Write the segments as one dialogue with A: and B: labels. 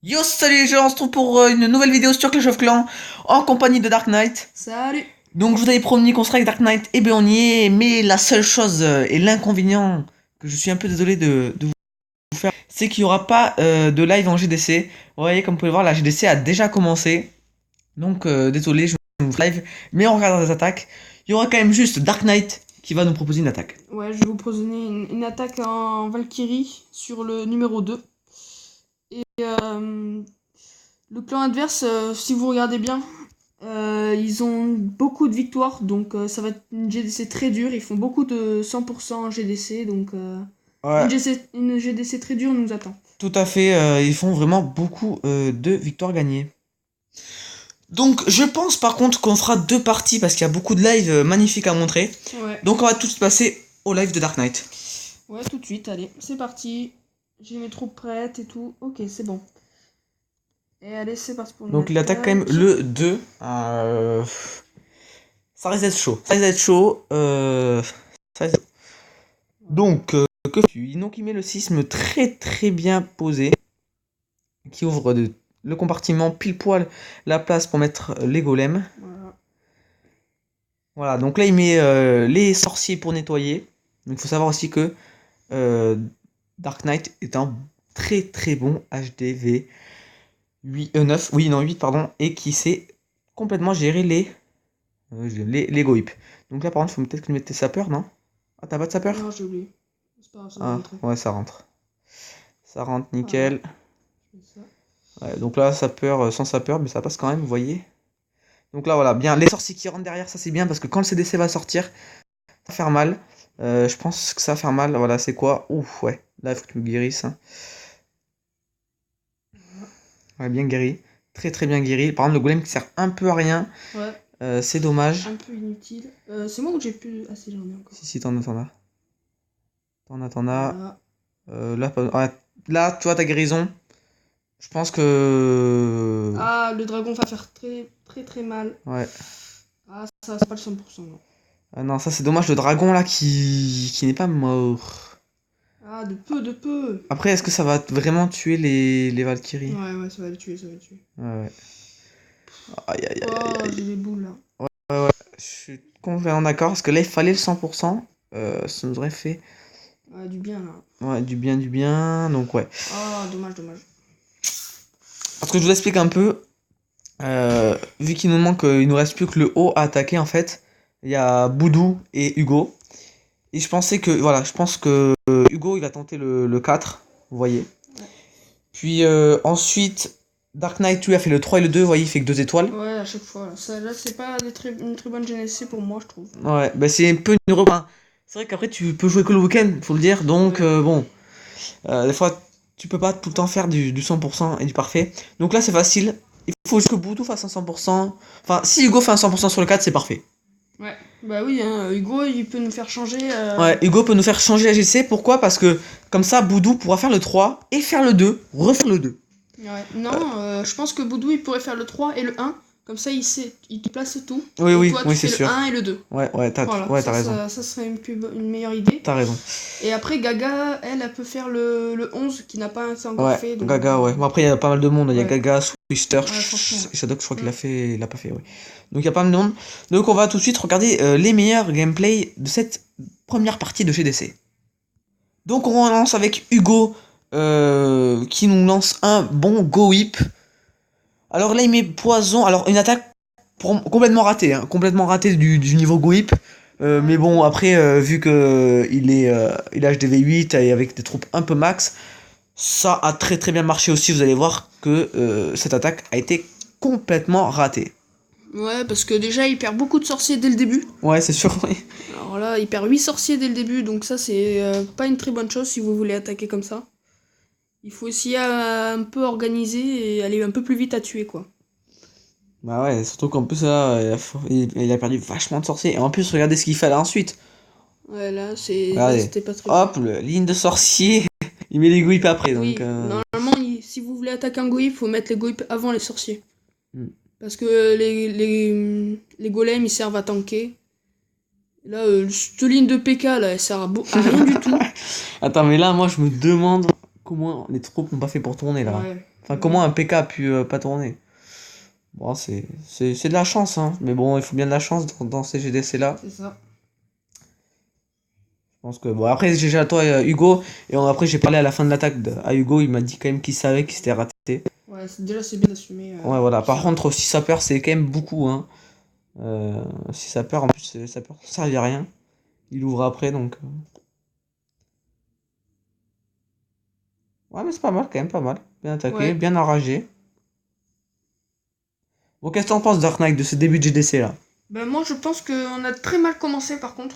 A: Yo, salut les gens, on se retrouve pour une nouvelle vidéo sur Clash of Clans en compagnie de Dark Knight.
B: Salut.
A: Donc je vous avais promis qu'on serait avec Dark Knight, et bien on y est, mais la seule chose et l'inconvénient que je suis un peu désolé de vous faire, c'est qu'il n'y aura pas de live en GDC. Vous voyez, comme vous pouvez le voir, la GDC a déjà commencé. Donc désolé, je vous fais live, mais on regardera les attaques. Il y aura quand même juste Dark Knight qui va nous proposer une attaque.
B: Ouais, je vais vous proposer une attaque en Valkyrie sur le numéro 2. Et le clan adverse, si vous regardez bien, ils ont beaucoup de victoires. Donc ça va être une GDC très dure. Ils font beaucoup de 100% GDC. Donc
A: Ouais,
B: une GDC très dure nous attend.
A: tout à fait, ils font vraiment beaucoup de victoires gagnées. Donc je pense par contre qu'on fera deux parties parce qu'il y a beaucoup de lives magnifiques à montrer.
B: Ouais.
A: Donc on va tout de suite passer au live de Dark Knight.
B: Ouais, tout de suite, allez, c'est parti. J'ai mes troupes prêtes et tout. Ok, c'est bon. Et allez, c'est parti pour une
A: Donc il attaque quand même
B: attaque.
A: le 2. Ça risque d'être chaud. Ça risque d'être chaud. Ça risque- Donc, que fais-tu? Donc il met le sisme très très bien posé. Qui ouvre le compartiment pile poil la place pour mettre les golems.
B: Voilà.
A: Voilà, donc là il met les sorciers pour nettoyer. Donc il faut savoir aussi que Dark Knight est un très très bon HDV 9, oui non 8 pardon, et qui sait complètement gérer les go whip. Donc là par contre il faut peut-être que tu mettes tes sapeurs, non? Ah t'as pas de sapeurs?
B: Non, j'ai oublié. C'est pas grave, ça va
A: Ah
B: rentrer.
A: ouais ça rentre. Ça rentre
B: Voilà.
A: nickel.
B: Je fais ça.
A: Ouais, donc là sapeur sans sapeur mais ça passe quand même vous voyez. Donc là voilà, bien les sorciers qui rentrent derrière ça c'est bien parce que quand le CDC va sortir, ça va faire mal. Je pense que ça va faire mal, voilà c'est quoi? Ouf ouais, là il faut que tu me guérisses. Hein. Ouais bien guéri. Très très bien guéri. Par exemple le golem qui sert un peu à rien.
B: Ouais,
A: C'est dommage.
B: un peu inutile. C'est moi où j'ai plus. Ah, si, j'en ai encore.
A: Si t'en as. T'en as.
B: Voilà.
A: Là, ouais, là, tu vois ta guérison. Je pense que.
B: Ah, le dragon va faire très très très mal.
A: Ouais.
B: Ah, ça, c'est pas le 100%, non.
A: Ah non, ça c'est dommage, le dragon là qui n'est pas mort.
B: Ah, de peu, de peu.
A: Après, est-ce que ça va vraiment tuer les Valkyries?
B: Ouais, ouais, ça va le tuer, ça va le tuer.
A: Ouais, ouais. Aïe, aïe, aïe,
B: Oh,
A: aïe,
B: j'ai
A: aïe.
B: les boules là.
A: Je suis complètement d'accord, parce que là, il fallait le 100%. Ça nous aurait fait
B: Ah, du bien là.
A: ouais, du bien, du bien. Donc, ouais.
B: Ah, dommage, dommage.
A: Parce que je vous explique un peu. Vu qu'il nous manque, il nous reste plus que le haut à attaquer en fait. Il y a Boudou et Hugo. Et je pensais que, voilà, je pense que Hugo il va tenter le 4, vous voyez.
B: Ouais.
A: Puis ensuite, Dark Knight lui a fait le 3 et le 2, vous voyez, il fait que 2 étoiles.
B: Ouais, à chaque fois. Là, ça, là c'est pas une très bonne GNC pour moi, je trouve.
A: Ouais, bah c'est un peu une enfin, c'est vrai qu'après tu peux jouer que le week-end, faut le dire. Donc
B: Ouais.
A: bon, des fois tu peux pas tout le temps faire du 100% et du parfait. Donc là c'est facile. Il faut juste que Boudou fasse un 100%. Enfin, si Hugo fait un 100% sur le 4, c'est parfait.
B: Ouais. Bah oui, hein, Hugo, il peut nous faire changer.
A: Ouais, Hugo peut nous faire changer la GC. Pourquoi? Parce que comme ça, Boudou pourra faire le 3 et faire le 2, refaire le 2.
B: Ouais. Non, je pense que Boudou, il pourrait faire le 3 et le 1. Comme ça, il te place tout.
A: Oui,
B: Et
A: oui,
B: toi,
A: oui,
B: tu
A: c'est
B: fais le
A: sûr.
B: 1 et le 2.
A: Ouais, t'as
B: Voilà,
A: ouais, t'as raison.
B: ça serait une meilleure idée.
A: T'as raison.
B: Et après, Gaga, elle peut faire le 11 qui n'a pas encore
A: Ouais,
B: fait. Donc,
A: Gaga, ouais. Bon, après, il y a pas mal de monde. Il y a
B: ouais.
A: Gaga, Twister,
B: Ouais, franchement.
A: et Shadow, je crois qu'il a fait. Il a pas fait, oui. Donc, il y a pas mal de monde. Donc, on va tout de suite regarder les meilleurs gameplay de cette première partie de GDC. Donc, on lance avec Hugo qui nous lance un bon Go Whip. Alors là, il met poison. Alors, une attaque complètement ratée. Hein, complètement ratée du niveau Go Whip. Mais bon, après, vu que il est HDV 8 et avec des troupes un peu max, ça a très très bien marché aussi. Vous allez voir que cette attaque a été complètement ratée.
B: Ouais, parce que déjà, il perd beaucoup de sorciers dès le début.
A: Ouais, c'est sûr. Oui.
B: Alors là, il perd 8 sorciers dès le début, donc ça, c'est pas une très bonne chose si vous voulez attaquer comme ça. Il faut aussi un peu organiser et aller un peu plus vite à tuer, quoi.
A: Bah ouais, surtout qu'en plus là, il a perdu vachement de sorciers. Et en plus, regardez ce qu'il fait là ensuite.
B: Ouais, là,
A: Regardez.
B: c'était pas très
A: Hop,
B: bon.
A: ligne de sorcier. Il met les gouilles après. Donc,
B: Oui, normalement, si vous voulez attaquer un goïp, il faut mettre les goïps avant les sorciers.
A: hmm.
B: Parce que les golems, ils servent à tanker. Là, cette ligne de PK, là, elle sert à rien du tout.
A: Attends, mais là, moi, je me demande comment les troupes n'ont pas fait pour tourner là.
B: Ouais.
A: Enfin, comment un PK a pu pas tourner? Bon, c'est de la chance, hein. Mais bon, il faut bien de la chance dans ces GDC-là.
B: C'est ça.
A: Je pense que bon, après j'ai à toi Hugo et après j'ai parlé à la fin de l'attaque à Hugo, il m'a dit quand même qu'il savait qu'il s'était raté.
B: Ouais, déjà c'est bien d'assumer.
A: Ouais voilà. Par
B: ça.
A: contre 6 sapeurs c'est quand même beaucoup hein. 6 sapeurs en plus les sapeurs ça servait à rien. Il ouvre après donc. Ouais mais c'est pas mal quand même pas mal. Bien attaqué,
B: Ouais.
A: bien enragé. Bon qu'est-ce que t'en penses Dark Knight de ce début de GDC là?
B: Ben moi je pense qu'on a très mal commencé par contre.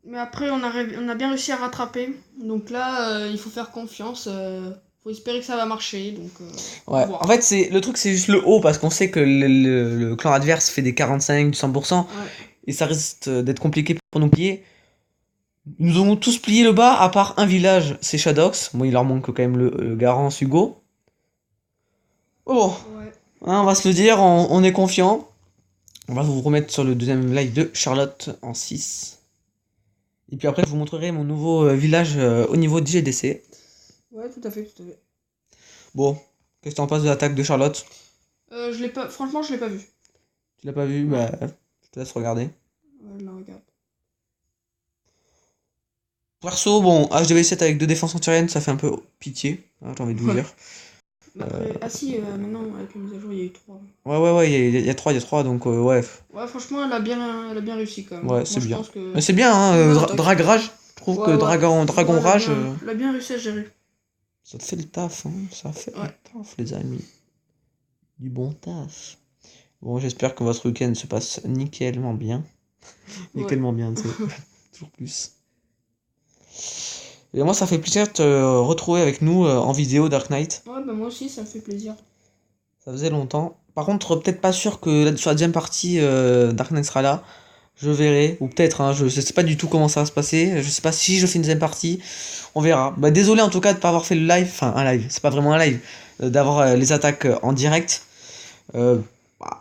B: Mais après on a bien réussi à rattraper. Donc là il faut faire confiance. Faut espérer que ça va marcher. Donc
A: Ouais,
B: voir.
A: en fait c'est le truc c'est juste le haut parce qu'on sait que le clan adverse fait des 45, du 100%
B: Ouais.
A: et ça risque d'être compliqué pour nous plier. Nous avons tous plié le bas, à part un village, c'est Shadox. Bon, il leur manque quand même le Garance Hugo. Oh,
B: Ouais.
A: hein, on va se le dire, on est confiant. On va vous remettre sur le deuxième live de Charlotte en 6. Et puis après, je vous montrerai mon nouveau village au niveau de GDC.
B: Ouais, tout à fait, tout à fait.
A: Bon, qu'est-ce que t'en penses de l'attaque de Charlotte?
B: Je l'ai pas. Franchement, je l'ai pas vu.
A: Tu l'as pas vu?
B: Non.
A: Bah, je te laisse regarder.
B: Ouais, je la regarde.
A: Perso, bon, HDV7 avec 2 défenses antiaériennes, ça fait un peu pitié, hein, j'ai envie de vous
B: Ouais.
A: dire.
B: Mais après, ah si, maintenant avec la mise à jour, il y a eu 3.
A: Ouais, il y a 3, donc ouais.
B: Ouais, franchement, elle a bien réussi quand même.
A: Ouais,
B: Moi,
A: c'est
B: je
A: bien.
B: pense que
A: Mais c'est bien, hein,
B: c'est une bonne attaque.
A: Dragrage. Je trouve que
B: Ouais, ouais.
A: Dragon
B: Ouais,
A: Rage,
B: elle a bien réussi à gérer.
A: ça te fait le taf, hein. Ça fait le
B: Ouais.
A: taf, les amis. Du bon taf. Bon, j'espère que votre week-end se passe nickelement bien.
B: Ouais.
A: Nickelement bien, tu sais. Toujours plus. Et moi, ça fait plaisir de te retrouver avec nous en vidéo Dark Knight.
B: Ouais, bah moi aussi, ça me fait plaisir.
A: Ça faisait longtemps. Par contre, peut-être pas sûr que sur la deuxième partie, Dark Knight sera là. Je verrai. Ou peut-être, hein, je sais pas du tout comment ça va se passer. Je sais pas si je fais une deuxième partie. On verra. Bah, désolé en tout cas de pas avoir fait le live. Enfin, un live. C'est pas vraiment un live. D'avoir les attaques en direct. Il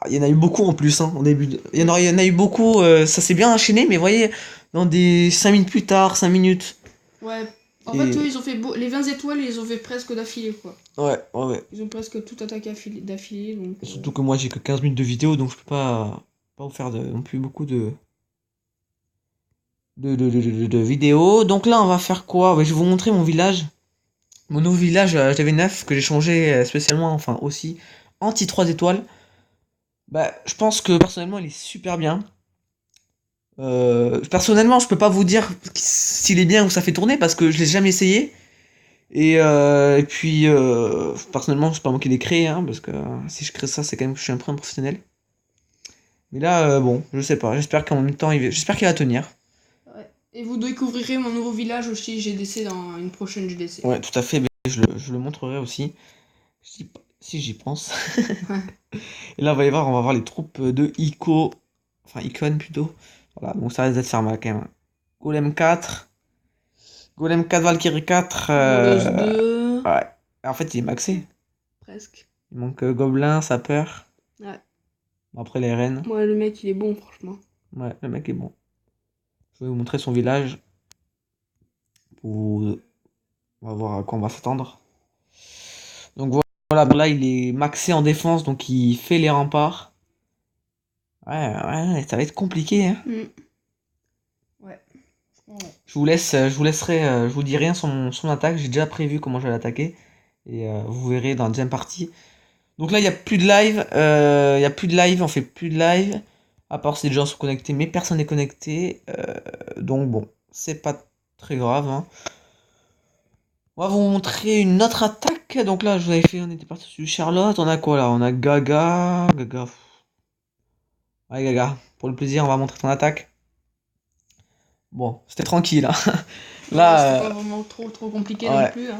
A: y en a eu beaucoup en plus. Hein, au début. Il y en a eu beaucoup. Ça s'est bien enchaîné. Mais vous voyez, dans des 5 minutes plus tard, 5 minutes.
B: Ouais. En
A: Et-
B: fait, eux, ils ont fait les 20 étoiles, ils les ont fait presque d'affilée, quoi.
A: Ouais.
B: Ils ont presque tout attaqué d'affilée, donc...
A: Et surtout que moi j'ai que 15 minutes de vidéo. Donc je peux pas vous faire non plus beaucoup de vidéos. Donc là, on va faire quoi? Ouais, je vais vous montrer mon village. Mon nouveau village HDV9 que j'ai changé spécialement, enfin aussi, anti 3 étoiles. Bah, je pense que personnellement, il est super bien. Personnellement, je peux pas vous dire s'il est bien ou ça fait tourner parce que je l'ai jamais essayé. Et puis, personnellement, c'est pas moi qui l'ai créé, hein, parce que si je crée ça, c'est quand même que je suis un peu un professionnel. Mais là, bon, je sais pas. J'espère qu'en même temps, j'espère qu'il va tenir.
B: Ouais. Et vous découvrirez mon nouveau village aussi, GDC, dans une prochaine GDC.
A: Ouais, tout à fait. Mais je le montrerai aussi. Si j'y pense. Et là, on va voir les troupes de Ico. Enfin, Icon plutôt. Voilà, donc ça risque d'être faire mal quand même. Golem 4. Golem 4, Valkyrie 4.
B: Voleuse 2.
A: Ouais. En fait, il est maxé.
B: Presque.
A: Il manque Gobelin, Sapeur.
B: Ouais.
A: Bon, après les reines.
B: Ouais, le mec, il est bon, franchement.
A: Ouais, le mec est bon. Je vais vous montrer son village. On va voir à quoi on va s'attendre. Donc voilà, bon, là il est maxé en défense, donc il fait les remparts. Ouais, ça va être compliqué. Hein.
B: Ouais.
A: Je vous laisserai, je vous dis rien sur son attaque. J'ai déjà prévu comment je vais l'attaquer. Et vous verrez dans la deuxième partie. Donc là, il n'y a plus de live. On fait plus de live. À part si les gens sont connectés, mais personne n'est connecté. Donc bon, c'est pas très grave. Hein. On va vous montrer une autre attaque. Donc là, je vous avais fait, on était parti sur Charlotte. On a quoi là? On a Gaga. Gaga. Ouais, Gaga. Pour le plaisir, on va montrer ton attaque. Bon, c'était tranquille. Hein. Là,
B: c'était pas vraiment trop compliqué
A: ouais.
B: non plus. Hein.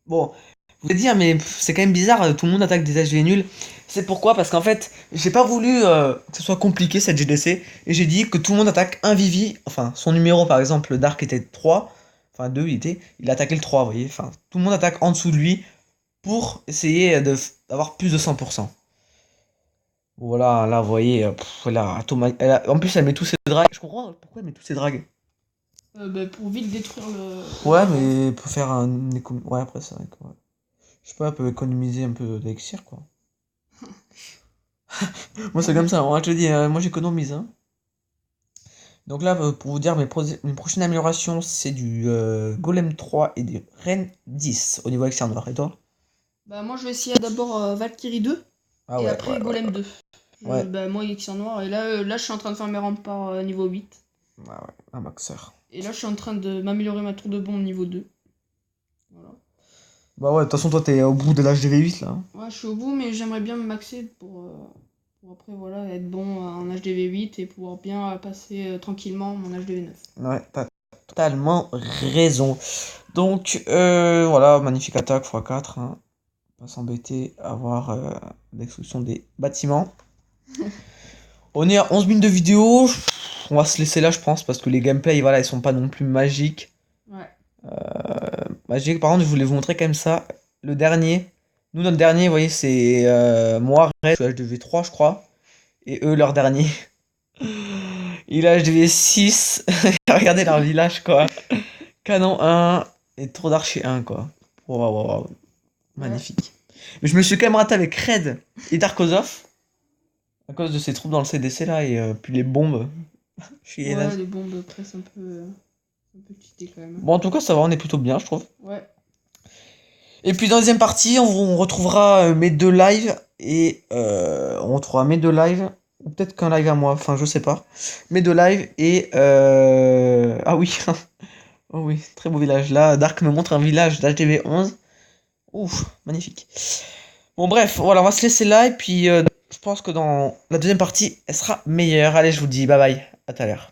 A: Bon, je voulais dire, mais c'est quand même bizarre, tout le monde attaque des HV nuls. C'est pourquoi? Parce qu'en fait, j'ai pas voulu que ce soit compliqué cette GDC, et j'ai dit que tout le monde attaque un Vivi, enfin, son numéro par exemple, le Dark était 3, enfin 2 il attaquait le 3, vous voyez, enfin, tout le monde attaque en dessous de lui pour essayer d'avoir plus de 100%. Voilà, là, vous voyez, là, Thomas, en plus elle met tous ses drags, je comprends pourquoi elle met tous ses drags.
B: Bah, pour vite détruire le...
A: Ouais, mais pour faire un... Ouais, après c'est vrai que... Ouais. Je sais pas, elle peut économiser un peu d'élixir, quoi. Moi, c'est comme ça, hein, je te dis, moi j'économise, hein. Donc là, pour vous dire, mes prochaines améliorations, c'est du Golem 3 et du Reine 10 au niveau Elixir Noir. Et toi?
B: Bah, moi, je vais essayer d'abord Valkyrie 2
A: Ah
B: et
A: ouais,
B: après Golem 2.
A: ouais.
B: Bah, moi, Elixir Noir. Et là, je suis en train de faire mes remparts niveau 8.
A: Ouais, un maxeur.
B: Et là, je suis en train de m'améliorer ma tour de bombe niveau 2. Voilà.
A: Bah ouais, de toute façon, toi, t'es au bout de l'âge de V8, là.
B: Ouais, je suis au bout, mais j'aimerais bien me maxer pour après, voilà, être bon en HDV8 et pouvoir bien passer tranquillement mon HDV9.
A: Ouais, t'as totalement raison. Donc, voilà, magnifique attaque x4, hein. Pas s'embêter à voir la destruction des bâtiments. On est à 11 minutes de vidéo. On va se laisser là, je pense, parce que les gameplays, voilà, ils sont pas non plus magiques.
B: Ouais.
A: Magiques, par contre, je voulais vous montrer quand même ça. Le dernier. Nous, notre dernier, vous voyez, c'est moi, Red, je suis HDV3, je crois. Et eux, leur dernier. Il est HDV6. Regardez leur village, quoi. Canon 1 et tour d'archer 1, quoi. Waouh, waouh, waouh. Magnifique. Mais je me suis quand même raté avec Red et Darkozov. À cause de ces troupes dans le CDC là et puis les bombes. Je suis
B: Ouais,
A: naze.
B: les bombes après, c'est un peu cheaté quand même.
A: Bon, en tout cas, ça va, on est plutôt bien, je trouve.
B: Ouais.
A: Et puis, dans la deuxième partie, on retrouvera mes deux lives. Et on retrouvera mes deux lives. Ou peut-être qu'un live à moi, enfin, je sais pas. Mes deux lives et. Ah oui. Oh oui, très beau village. Là, Dark me montre un village d'HDV 11. Ouf, magnifique. Bon, bref, voilà, on va se laisser là. Et puis, je pense que dans la deuxième partie, elle sera meilleure. Allez, je vous dis bye bye. À tout à l'heure.